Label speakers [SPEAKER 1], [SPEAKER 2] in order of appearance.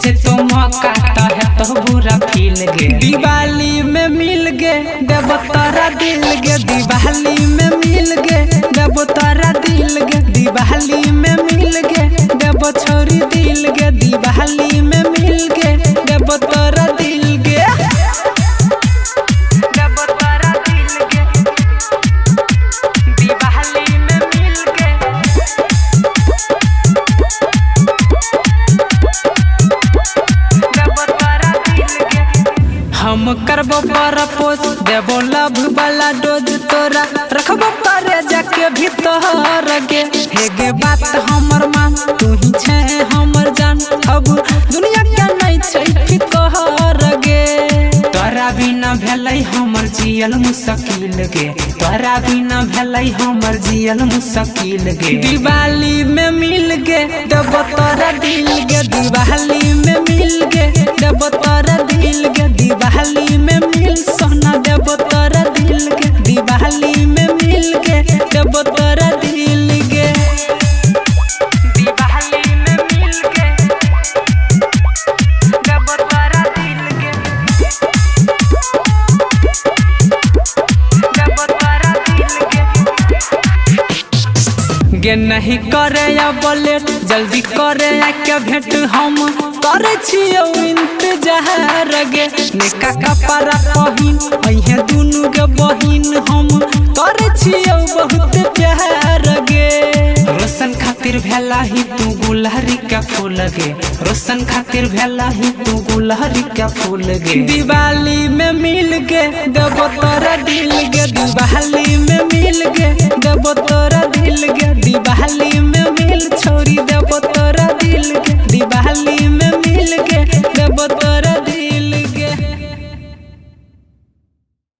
[SPEAKER 1] से तो मौका है तो बुरा फील गे। दिवाली में मिल गे देव तारा दिल गे, दिवाली में मिल गे देव तारा दिल गे, दिवाली में मिल गे देव छोरी दिल गे, दिवाली में मिल गे देव तारा दिल गे, देव तारा दिल गे, दिवाली में मिल गे। हम करबो परपोज देबो लव वाला डोज, तोरा रखबो करे जाके भीतर गे। हे गे बात हमर मान तू ही छे हमर जान, अब दुनिया के नहीं छै फिकर गे। तोरा बिना भेलै हमर जियल मुश्किल गे, तोरा बिना भेलै हमर जियल मुश्किल गे। दिवाली में मिल गे देबो तोरा दिल गे, दिवाली में मिल गे देबो तोरा दिल गे, दिवाली में मिल सोना देबो तोरा दिल गे, दिवाली में मिल गे देबो तोरा दिल गे, दिवाली में मिल गे देबो तोरा दिल गे, देबो तोरा दिल गे। नहीं करे या बोलेट जल्दी करे के भेंट, हम करे छियो इंतजार गे। निका कपड़ा पहिन अइहे दुनु के बहिन, हम करे छियो बहुत प्यार गे। रोशन खातिर भेला ही तू गुलहरी का फूल गे, रोशन खातिर भेला ही तू गुलहरी का फूल गे। दिवाली में मिल गे देबो तोरा दिल गे, दिवाली में मिल